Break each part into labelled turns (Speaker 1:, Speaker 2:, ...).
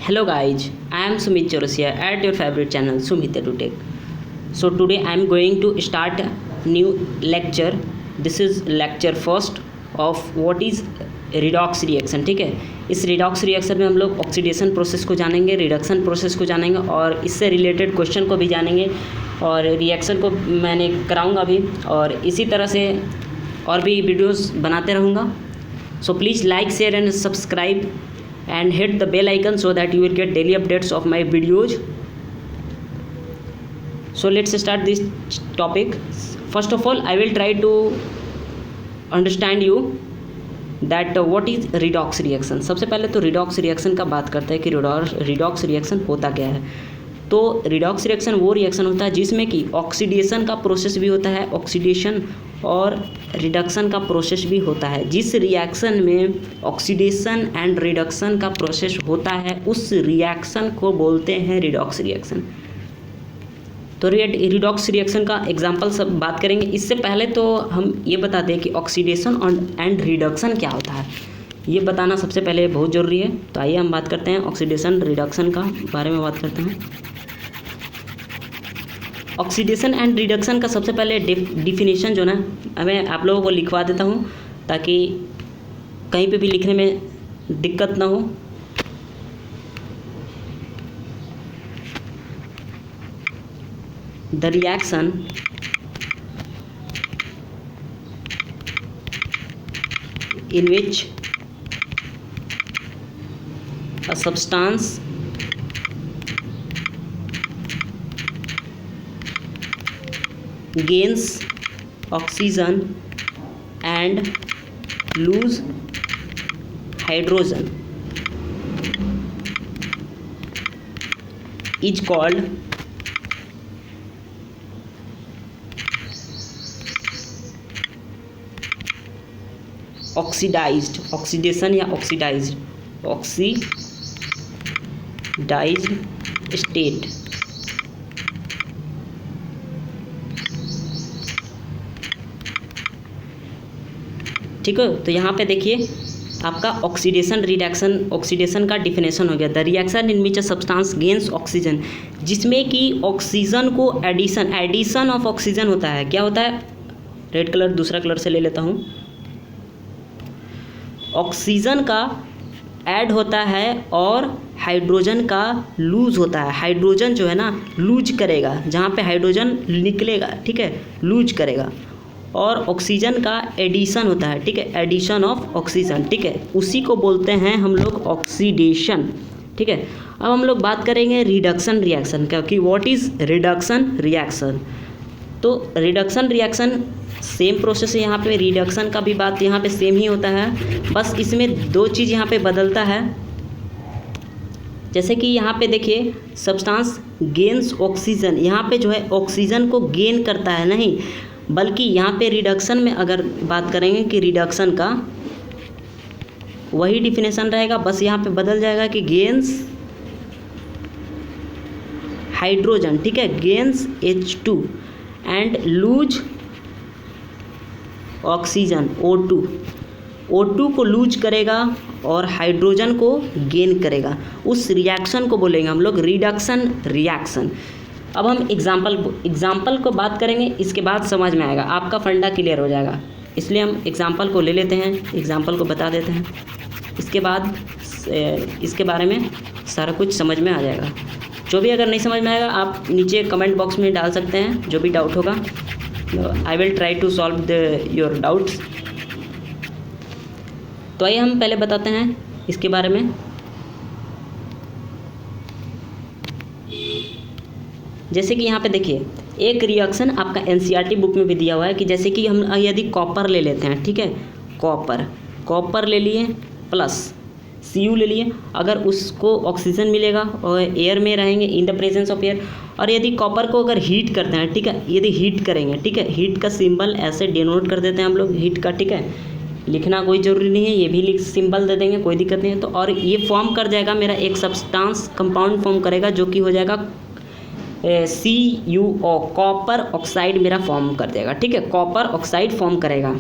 Speaker 1: Hello guys, I am Sumit Chaurasia at your favorite channel Sumit EduTech. So today I am going to start a new lecture. This is lecture first of what is redox reaction. ठीक है, इस redox reaction में हम लोग oxidation process को जानेंगे, reduction process को जानेंगे और इससे रिलेटेड क्वेश्चन को भी जानेंगे और रिएक्शन को मैंने कराऊंगा भी और इसी तरह से और भी वीडियोस बनाते रहूँगा. So please like, share and subscribe and hit the bell icon so that you will get daily updates of my videos. So let's start this topic. First of all, I will try to understand you that what is redox reaction. सबसे पहले तो redox reaction का बात करते हैं कि redox reaction होता क्या है. तो रिडॉक्स रिएक्शन वो रिएक्शन होता है जिसमें कि ऑक्सीडेशन का प्रोसेस भी होता है, ऑक्सीडेशन और रिडक्शन का प्रोसेस भी होता है. जिस रिएक्शन में ऑक्सीडेशन एंड रिडक्शन का प्रोसेस होता है उस रिएक्शन को बोलते हैं रिडॉक्स रिएक्शन. तो रिडॉक्स रिएक्शन का एग्जांपल सब बात करेंगे. इससे पहले तो हम ये बता दें कि ऑक्सीडेशन एंड रिडक्शन क्या होता है, ये बताना सबसे पहले बहुत ज़रूरी है. तो आइए हम बात करते हैं ऑक्सीडेशन रिडक्शन का बारे में बात करते हैं. ऑक्सीडेशन एंड रिडक्शन का सबसे पहले डिफिनेशन जो ना मैं आप लोगों को लिखवा देता हूँ ताकि कहीं पे भी लिखने में दिक्कत ना हो. The reaction in which a substance gains oxygen and lose hydrogen is called oxidised. Oxidation या ऑक्सीडाइज्ड स्टेट. ठीक है, तो यहाँ पे देखिए आपका ऑक्सीडेशन रिडक्शन ऑक्सीडेशन का डिफिनेशन हो गया. The reaction in which a substance gains oxygen, जिसमें कि ऑक्सीजन को एडिशन ऑफ ऑक्सीजन होता है. क्या होता है, रेड कलर दूसरा कलर से ले लेता हूँ. ऑक्सीजन का ऐड होता है और हाइड्रोजन का लूज होता है. हाइड्रोजन जो है ना लूज करेगा, जहाँ पे हाइड्रोजन निकलेगा, ठीक है, लूज करेगा. और ऑक्सीजन का एडिशन होता है, ठीक है, एडिशन ऑफ ऑक्सीजन, ठीक है, उसी को बोलते हैं हम लोग ऑक्सीडेशन. ठीक है, अब हम लोग बात करेंगे रिडक्शन रिएक्शन का कि व्हाट इज़ रिडक्शन रिएक्शन. तो रिडक्शन रिएक्शन सेम प्रोसेस है. यहाँ पे रिडक्शन का भी बात यहाँ पे सेम ही होता है, बस इसमें दो चीज़ यहाँ पे बदलता है. जैसे कि यहाँ पे देखिए सब्सटेंस गेन्स ऑक्सीजन, यहाँ पे जो है ऑक्सीजन को गेन करता है नहीं, बल्कि यहाँ पे रिडक्शन में अगर बात करेंगे कि रिडक्शन का वही डिफिनेशन रहेगा, बस यहाँ पे बदल जाएगा कि गेन्स हाइड्रोजन, ठीक है, gains H2 and loose oxygen O2 को लूज करेगा और हाइड्रोजन को गेन करेगा. उस रिएक्शन को बोलेंगे हम लोग रिडक्शन रिएक्शन. अब हम एग्जाम्पल को बात करेंगे, इसके बाद समझ में आएगा, आपका फंडा क्लियर हो जाएगा. इसलिए हम एग्जाम्पल को ले लेते हैं, एग्जाम्पल को बता देते हैं, इसके बाद इसके बारे में सारा कुछ समझ में आ जाएगा. जो भी अगर नहीं समझ में आएगा आप नीचे कमेंट बॉक्स में डाल सकते हैं, जो भी डाउट होगा. I will try to solve your doubts. तो आइए हम पहले बताते हैं इसके बारे में. जैसे कि यहाँ पे देखिए एक रिएक्शन आपका एनसीईआरटी बुक में भी दिया हुआ है कि जैसे कि हम यदि कॉपर ले लेते हैं, ठीक है, कॉपर ले लिए प्लस Cu ले लिए. अगर उसको ऑक्सीजन मिलेगा और एयर में रहेंगे in the presence of air. और यदि कॉपर को अगर हीट करते हैं, ठीक है, यदि हीट करेंगे, ठीक है, हीट का सिंबल ऐसे डिनोट कर देते हैं हम लोग हीट का, ठीक है, लिखना कोई ज़रूरी नहीं है, ये भी लिख सिंबल दे देंगे, कोई दिक्कत नहीं है. तो और ये फॉर्म कर जाएगा मेरा एक सब्सटेंस कंपाउंड फॉर्म करेगा जो कि हो जाएगा CuO, कॉपर ऑक्साइड मेरा फॉर्म कर देगा. ठीक है, कॉपर ऑक्साइड फॉर्म करेगा.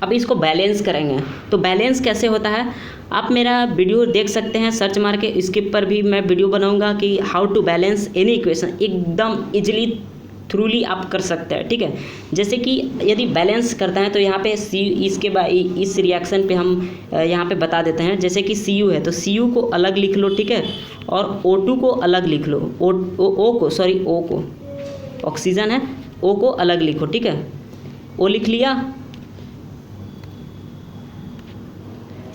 Speaker 1: अब इसको बैलेंस करेंगे। तो बैलेंस कैसे होता है, आप मेरा वीडियो देख सकते हैं, सर्च मार के इसके पर भी मैं वीडियो बनाऊंगा कि how to balance any equation, एकदम इजीली थ्रूली आप कर सकते हैं, ठीक है। जैसे कि यदि बैलेंस करता है तो यहाँ पे सी इसके इस रिएक्शन पे हम यहाँ पे बता देते हैं। जैसे कि Cu है तो Cu को अलग लिख लो, ठीक है, और O2 को अलग लिख लो, O को ऑक्सीजन है, O को अलग लिखो, ठीक है, O लिख लिया,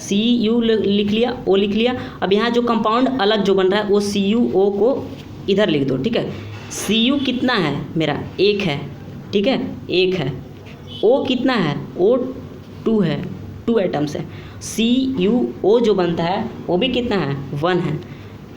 Speaker 1: Cu लिख लिया, O लिख लिया। अब यहाँ जो कंपाउंड अलग जो बन रहा है वो CuO को इधर लिख दो, ठीक है। Cu कितना है मेरा, 1 है, ठीक है, 1 है। O कितना है, O2 है, 2 एटम्स है। CuO जो बनता है वो भी कितना है, 1 है।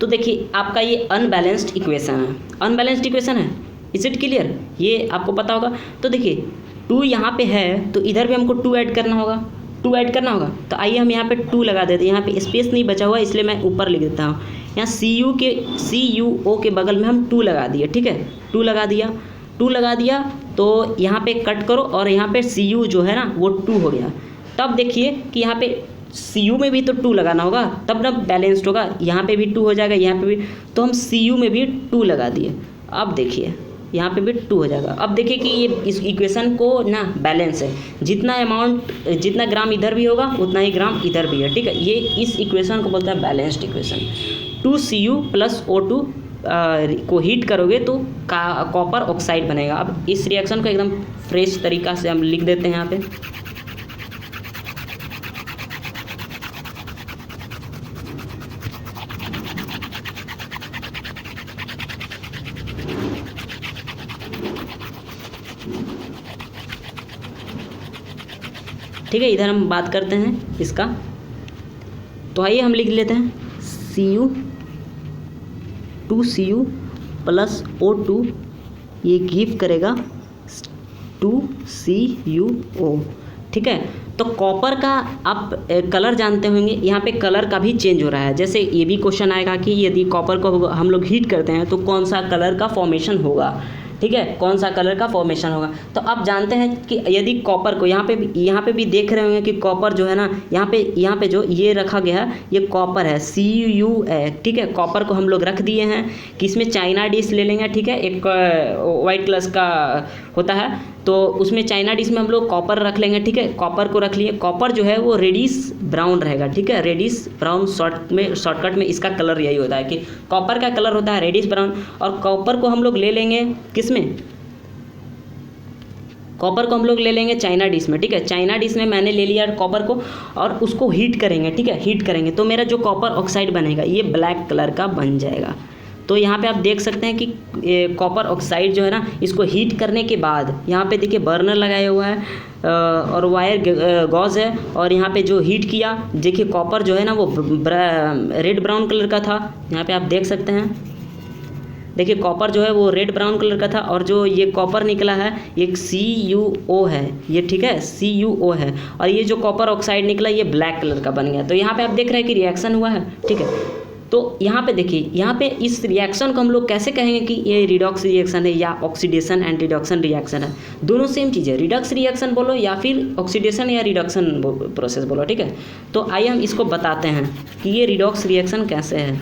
Speaker 1: तो देखिए आपका ये अनबैलेंस्ड इक्वेशन है, अनबैलेंस्ड इक्वेशन है। इज इट क्लियर, ये आपको पता होगा। तो देखिए 2 यहाँ पे है तो इधर भी हमको 2 ऐड करना होगा, 2 ऐड करना होगा। तो आइए हम यहाँ पे 2 लगा देते हैं, यहाँ पे स्पेस नहीं बचा हुआ इसलिए मैं ऊपर लिख देता हूँ। यहाँ CuO के बगल में हम 2 लगा दिए, ठीक है, 2 लगा दिया, 2 लगा दिया। तो यहाँ पे कट करो और यहाँ पे Cu जो है ना वो 2 हो गया। तब देखिए कि यहाँ पे Cu में भी तो 2 लगाना होगा तब ना बैलेंस्ड होगा, यहाँ पे भी 2 हो जाएगा, यहाँ पे भी, तो हम Cu में भी 2 लगा दिए। अब देखिए यहाँ पे भी 2 हो जाएगा। अब देखिए कि ये इस इक्वेशन को ना बैलेंस है, जितना अमाउंट जितना ग्राम इधर भी होगा उतना ही ग्राम इधर भी है, ठीक है। ये इस इक्वेशन को बोलते हैं बैलेंस्ड इक्वेशन। 2Cu + O2 को हीट करोगे तो कॉपर ऑक्साइड बनेगा। अब इस रिएक्शन को एकदम फ्रेश तरीका से हम लिख देते हैं यहाँ पे। ठीक है, इधर हम बात करते हैं इसका। तो आइए हम लिख लेते हैं Cu 2Cu + O2 ये गिव करेगा 2CuO, ठीक है। तो कॉपर का आप कलर जानते होंगे, यहाँ पे कलर का भी चेंज हो रहा है। जैसे ये भी क्वेश्चन आएगा कि यदि कॉपर को हम लोग हीट करते हैं तो कौन सा कलर का फॉर्मेशन होगा, ठीक है, कौन सा कलर का फॉर्मेशन होगा। तो आप जानते हैं कि यदि कॉपर को यहाँ पे भी देख रहे होंगे कि कॉपर जो है ना, यहाँ पे जो ये रखा गया है ये कॉपर है, Cu है, ठीक है। कॉपर को हम लोग रख दिए हैं कि इसमें चाइना डिश ले लेंगे, ठीक है, एक वाइट कलर का होता है तो उसमें चाइना डिश में हम लोग कॉपर रख लेंगे, ठीक है। कॉपर को रख लिए, कॉपर जो है वो रेडिश ब्राउन रहेगा, ठीक है, रेडिश ब्राउन। शॉर्टकट में इसका कलर यही होता है कि कॉपर का कलर होता है रेडिश ब्राउन। और कॉपर को हम लोग ले लेंगे किसमें, कॉपर को हम लोग ले लेंगे चाइना डिश में, ठीक है। चाइना डिश में मैंने ले लिया कॉपर को और उसको हीट करेंगे, ठीक है, हीट करेंगे तो मेरा जो कॉपर ऑक्साइड बनेगा ये ब्लैक कलर का बन जाएगा। तो यहाँ पे आप देख सकते हैं कि कॉपर ऑक्साइड जो है ना इसको हीट करने के बाद यहाँ पे देखिए बर्नर लगाया हुआ है और वायर गॉज है, और यहाँ पे जो हीट किया देखिए कॉपर जो है ना वो रेड ब्राउन कलर का था। यहाँ पे आप देख सकते हैं, देखिए कॉपर जो है वो रेड ब्राउन कलर का था और जो ये कॉपर निकला है ये CuO है, ये ठीक है, CuO है। और ये जो कॉपर ऑक्साइड निकला ये ब्लैक कलर का बन गया। तो यहाँ पे आप देख रहे हैं कि रिएक्शन हुआ है, ठीक है। तो यहाँ पे देखिए, यहाँ पे इस रिएक्शन को हम लोग कैसे कहेंगे कि ये रिडॉक्स रिएक्शन है या ऑक्सीडेशन एंड रिडक्शन रिएक्शन है। दोनों सेम चीज़ है, रिडक्स रिएक्शन बोलो या फिर ऑक्सीडेशन या रिडक्शन प्रोसेस बोलो, ठीक है। तो आइए हम इसको बताते हैं कि ये रिडॉक्स रिएक्शन कैसे है।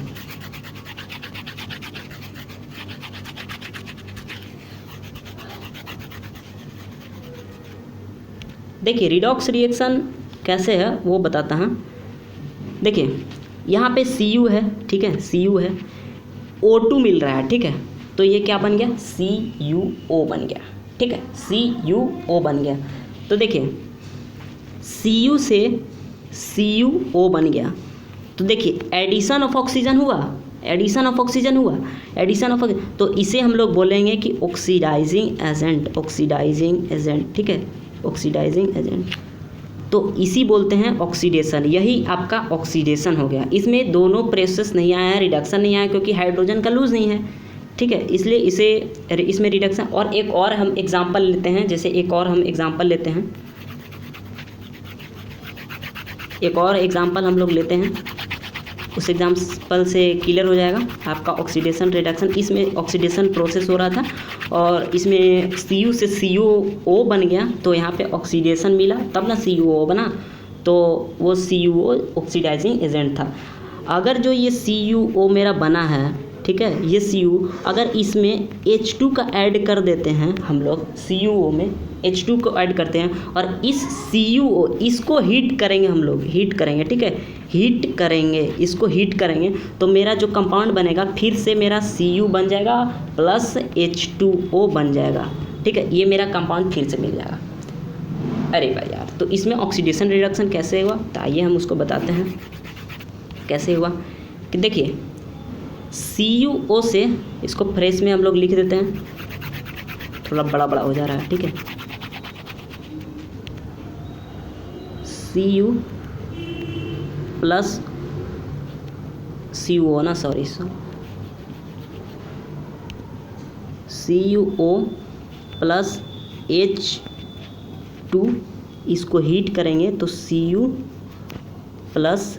Speaker 1: देखिए रिडॉक्स रिएक्शन कैसे है वो बताता हूँ। देखिए यहाँ पे Cu है, ठीक है, Cu है, O2 मिल रहा है, ठीक है। तो ये क्या बन गया, CuO बन गया, ठीक है, CuO बन गया। तो देखिए Cu से CuO बन गया। तो देखिए एडिशन ऑफ ऑक्सीजन हुआ, एडिशन ऑफ ऑक्सीजन हुआ, एडिशन ऑफ, तो इसे हम लोग बोलेंगे कि ऑक्सीडाइजिंग एजेंट, ऑक्सीडाइजिंग एजेंट, ठीक है, ऑक्सीडाइजिंग एजेंट। तो इसी बोलते हैं ऑक्सीडेशन, यही आपका ऑक्सीडेशन हो गया। इसमें दोनों प्रोसेस नहीं आया है, रिडक्शन नहीं आया क्योंकि हाइड्रोजन का लूज नहीं है, ठीक है, इसलिए इसमें रिडक्शन। और एक और हम एग्जांपल लेते हैं, जैसे एक और हम एग्जांपल लेते हैं, एक और एग्जांपल हम लोग लेते हैं, उस एग्जाम्पल से क्लियर हो जाएगा आपका ऑक्सीडेशन रिडक्शन। इसमें ऑक्सीडेशन प्रोसेस हो रहा था और इसमें Cu से CuO बन गया, तो यहाँ पे ऑक्सीडेशन मिला तब ना CuO बना, तो वो CuO ऑक्सीडाइजिंग एजेंट था। अगर जो ये CuO मेरा बना है, ठीक है, ये Cu अगर इसमें H2 का ऐड कर देते हैं हम लोग, CuO में H2 को ऐड करते हैं और इस CuO इसको हीट करेंगे, हम लोग हीट करेंगे, ठीक है, हीट करेंगे, इसको हीट करेंगे तो मेरा जो कंपाउंड बनेगा फिर से मेरा Cu बन जाएगा प्लस H2O बन जाएगा, ठीक है, ये मेरा कंपाउंड फिर से मिल जाएगा। अरे भाई यार, तो इसमें ऑक्सीडेशन रिडक्शन कैसे हुआ, तो आइए हम उसको बताते हैं कैसे हुआ। कि देखिए CuO से, इसको फ्रेश में हम लोग लिख देते हैं, थोड़ा बड़ा बड़ा हो जा रहा है, ठीक है, Cu प्लस CuO ना, सॉरी CuO प्लस H2, इसको हीट करेंगे तो Cu प्लस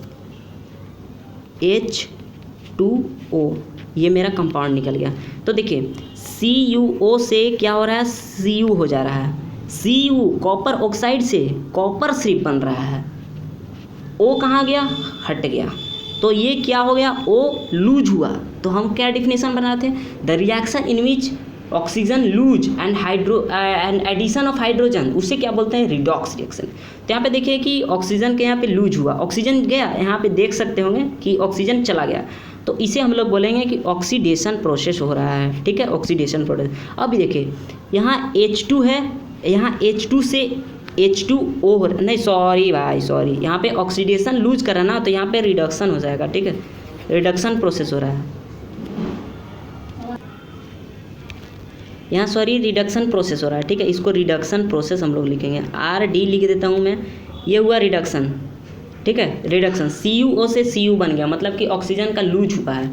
Speaker 1: H2O, ये मेरा कंपाउंड निकल गया। तो देखिए CuO से क्या हो रहा है, Cu हो जा रहा है, Cu कॉपर ऑक्साइड से कॉपर सिर्फ बन रहा है, O कहाँ गया, हट गया, तो ये क्या हो गया, O लूज हुआ। तो हम क्या डिफिनेशन बना थे, the reaction in which oxygen lose and addition of hydrogen, उसे क्या बोलते हैं, रिडॉक्स रिएक्शन। तो यहाँ पे देखिए कि ऑक्सीजन के यहाँ पे लूज हुआ, ऑक्सीजन गया, यहाँ पे देख सकते होंगे कि ऑक्सीजन चला गया, तो इसे हम लोग बोलेंगे कि ऑक्सीडेशन प्रोसेस हो रहा है, ठीक है, ऑक्सीडेशन प्रोसेस। अब देखिए यहाँ H2 है, यहाँ H2 से H2O नहीं, सॉरी भाई सॉरी, यहाँ पे ऑक्सीडेशन लूज करा ना, तो यहाँ पे रिडक्शन हो जाएगा, ठीक है, रिडक्शन प्रोसेस हो रहा है यहाँ, सॉरी रिडक्शन प्रोसेस हो रहा है, ठीक है, इसको रिडक्शन प्रोसेस हम लोग लिखेंगे, RD लिख देता हूँ मैं, ये हुआ रिडक्शन, ठीक है, रिडक्शन। CuO से Cu बन गया, मतलब कि ऑक्सीजन का लूज हुआ है।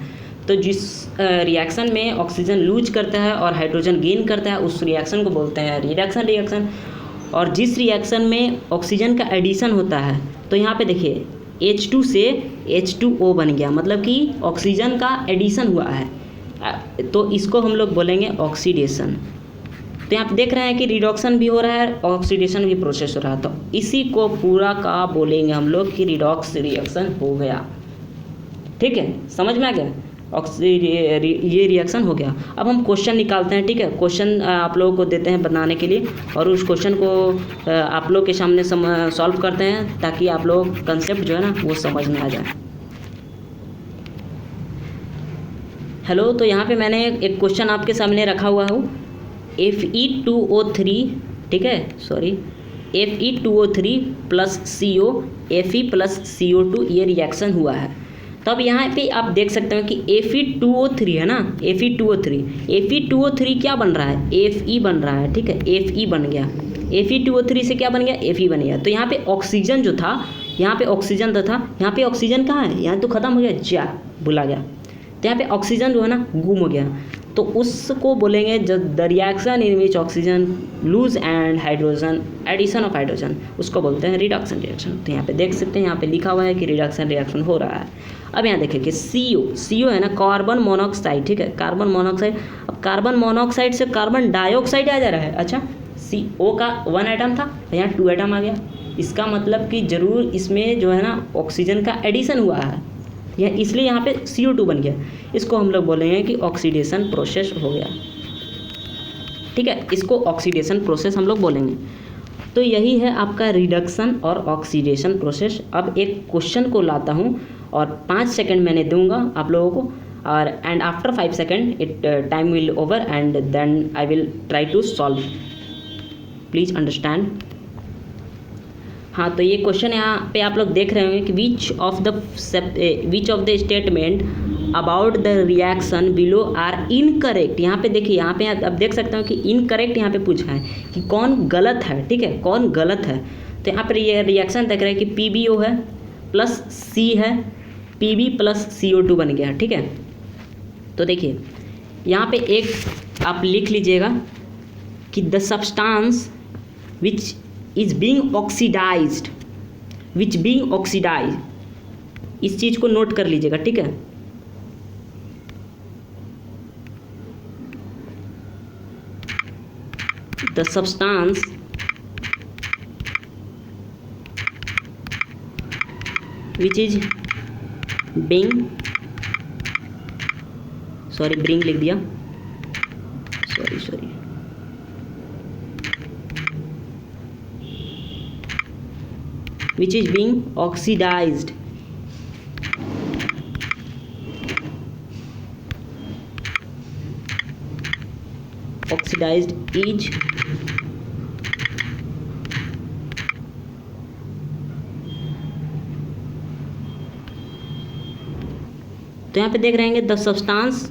Speaker 1: तो जिस रिएक्शन में ऑक्सीजन लूज करता है और हाइड्रोजन गेन करता है, उस रिएक्शन को बोलते हैं रिडक्शन रिएक्शन। और जिस रिएक्शन में ऑक्सीजन का एडिशन होता है, तो यहाँ पे देखिए H2 से H2O बन गया, मतलब कि ऑक्सीजन का एडिशन हुआ है, तो इसको हम लोग बोलेंगे ऑक्सीडेशन। तो यहाँ पे देख रहे हैं कि रिडक्शन भी हो रहा है, ऑक्सीडेशन भी प्रोसेस हो रहा है, तो इसी को पूरा का बोलेंगे हम लोग कि रिडॉक्स रिएक्शन हो गया, ठीक है, समझ में आ गया, ये रिएक्शन हो गया। अब हम क्वेश्चन निकालते हैं, ठीक है, क्वेश्चन आप लोगों को देते हैं बनाने के लिए, और उस क्वेश्चन को आप लोग के सामने सॉल्व करते हैं, ताकि आप लोग कंसेप्ट जो है ना वो समझ में आ जाए। हेलो, तो यहाँ पे मैंने एक क्वेश्चन आपके सामने रखा हुआ हूँ, Fe2O3, ठीक है, sorry Fe2O3 plus CO Fe plus CO2, ये रिएक्शन हुआ है। तो अब यहाँ पे आप देख सकते हो कि Fe2O3 है ना, Fe2O3 क्या बन रहा है, Fe बन रहा है, ठीक है, Fe बन गया, Fe2O3 से क्या बन गया, Fe बन गया। तो यहाँ पे ऑक्सीजन जो था, यहाँ पे ऑक्सीजन तो था, यहाँ पे ऑक्सीजन कहाँ है, यहाँ तो ख़त्म हो गया, जा भुला गया, तो यहाँ पे ऑक्सीजन जो है ना गुम हो गया, तो उसको बोलेंगे the reaction in which oxygen lose and hydrogen addition of hydrogen, उसको बोलते हैं रिडक्शन रिएक्शन। तो यहाँ पे देख सकते हैं, यहाँ पे लिखा हुआ है कि रिडक्शन रिएक्शन हो रहा है। अब यहाँ देखिए कि CO है ना, कार्बन मोनोऑक्साइड, ठीक है, कार्बन मोनोऑक्साइड। अब कार्बन मोनोऑक्साइड से कार्बन डाइऑक्साइड आ जा रहा है, अच्छा CO का 1 एटम था, यहाँ 2 एटम आ गया, इसका मतलब कि ज़रूर इसमें जो है ना ऑक्सीजन का एडिशन हुआ है, या इसलिए यहाँ पे CO2 बन गया, इसको हम लोग बोलेंगे कि ऑक्सीडेशन प्रोसेस हो गया, ठीक है, इसको ऑक्सीडेशन प्रोसेस हम लोग बोलेंगे। तो यही है आपका रिडक्शन और ऑक्सीडेशन प्रोसेस। अब एक क्वेश्चन को लाता हूँ और 5 सेकंड मैंने दूंगा आप लोगों को, और and after 5 second it time will over and then I will try to solve, please understand. हाँ, तो ये क्वेश्चन यहाँ पे आप लोग देख रहे होंगे कि which of the statement about the reaction below are incorrect. यहाँ पे देखिए, यहाँ पे अब देख सकते हो कि इनकरेक्ट यहाँ पे पूछा है कि कौन गलत है, ठीक है, कौन गलत है। तो यहाँ पर ये रिएक्शन देख रहे हैं कि PbO है प्लस C है, Pb प्लस CO2 बन गया, ठीक है। तो देखिए यहाँ पे एक आप लिख लीजिएगा कि the substance which is being oxidized इस चीज़ को नोट कर लीजिएगा, ठीक है। The substance which is being, sorry bring लिख दिया, sorry which is being oxidized is तो यहाँ पे देख रहे हैं the substance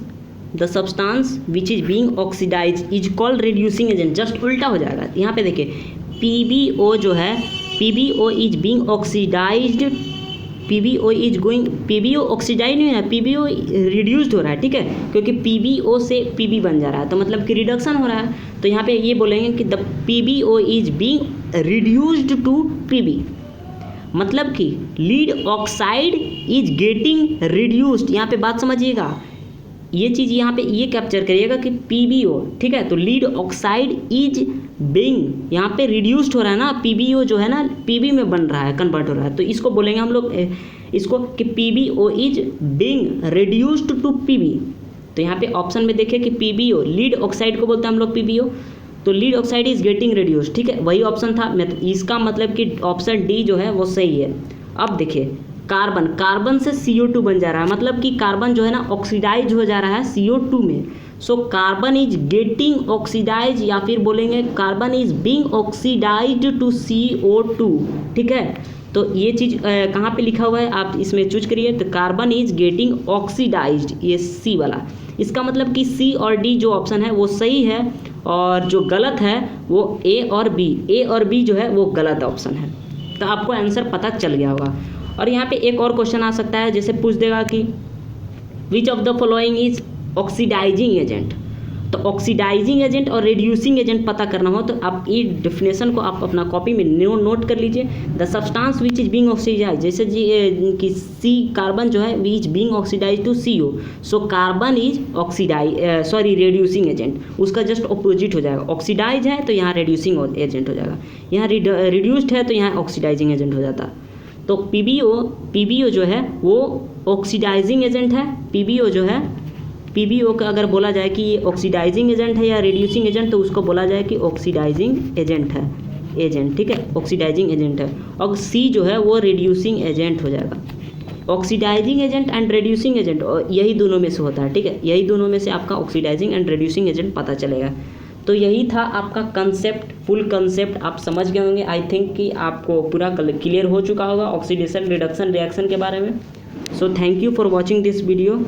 Speaker 1: which is being oxidise is called reducing agent. Just उल्टा हो जाएगा, यहाँ पे देखिए PbO जो है, PbO is being oxidised, PbO oxidise नहीं है, PbO रिड्यूस्ड हो रहा है, ठीक है, क्योंकि PbO से Pb बन जा रहा है, तो मतलब कि रिडक्शन हो रहा है। तो यहाँ पे ये बोलेंगे कि the PbO is being reduced to Pb, मतलब कि lead oxide is getting reduced. यहाँ पे बात समझिएगा, ये चीज़ यहाँ पे ये कैप्चर करिएगा कि PbO, ठीक है, तो लीड ऑक्साइड इज बीइंग यहाँ पे रिड्यूस्ड हो रहा है ना, PbO जो है ना Pb में बन रहा है, कन्वर्ट हो रहा है, तो इसको बोलेंगे हम लोग इसको कि PbO is being reduced to Pb। तो यहाँ पे ऑप्शन में देखिए कि PbO, लीड ऑक्साइड को बोलते हैं हम लोग PbO, तो lead oxide is getting reduced, ठीक है, वही ऑप्शन था। इसका मतलब कि ऑप्शन डी जो है वो सही है। अब देखिए कार्बन से CO2 बन जा रहा है, मतलब कि कार्बन जो है ना ऑक्सीडाइज हो जा रहा है CO2 में। So carbon is getting oxidise, या फिर बोलेंगे carbon is being oxidised to CO2, ठीक है। तो ये चीज़ कहाँ पे लिखा हुआ है आप इसमें चूज करिए, तो कार्बन इज गेटिंग ऑक्सीडाइज्ड, ये सी वाला। इसका मतलब कि सी और डी जो ऑप्शन है वो सही है, और जो गलत है वो ए और बी जो है वो गलत ऑप्शन है। तो आपको आंसर पता चल गया होगा। और यहाँ पे एक और क्वेश्चन आ सकता है, जैसे पूछ देगा कि which of the following is oxidising agent. तो ऑक्सीडाइजिंग एजेंट और रिड्यूसिंग एजेंट पता करना हो तो आप ये डेफिनेशन को आप अपना कॉपी में नोट कर लीजिए। The substance which is being oxidise, जैसे जी कि सी कार्बन जो है which being oxidise to CO, so carbon is reducing agent, उसका जस्ट अपोजिट हो जाएगा। ऑक्सीडाइज है तो यहाँ रिड्यूसिंग एजेंट हो जाएगा, यहाँ रिड्यूस्ड है तो यहाँ ऑक्सीडाइजिंग एजेंट हो जाता। तो PbO जो है वो ऑक्सीडाइजिंग एजेंट है। PbO का अगर बोला जाए कि ये ऑक्सीडाइजिंग एजेंट है या रिड्यूसिंग एजेंट, तो उसको बोला जाए कि ऑक्सीडाइजिंग एजेंट है, ठीक है, ऑक्सीडाइजिंग एजेंट है। और C जो है वो रिड्यूसिंग एजेंट हो जाएगा। Oxidising agent and reducing agent यही दोनों में से होता है, ठीक है, यही दोनों में से आपका ऑक्सीडाइजिंग एंड रिड्यूसिंग एजेंट पता चलेगा। तो यही था आपका कंसेप्ट, फुल कंसेप्ट आप समझ गए होंगे। आई थिंक कि आपको पूरा क्लियर हो चुका होगा ऑक्सीडेशन रिडक्शन रिएक्शन के बारे में। So thank you for watching this video.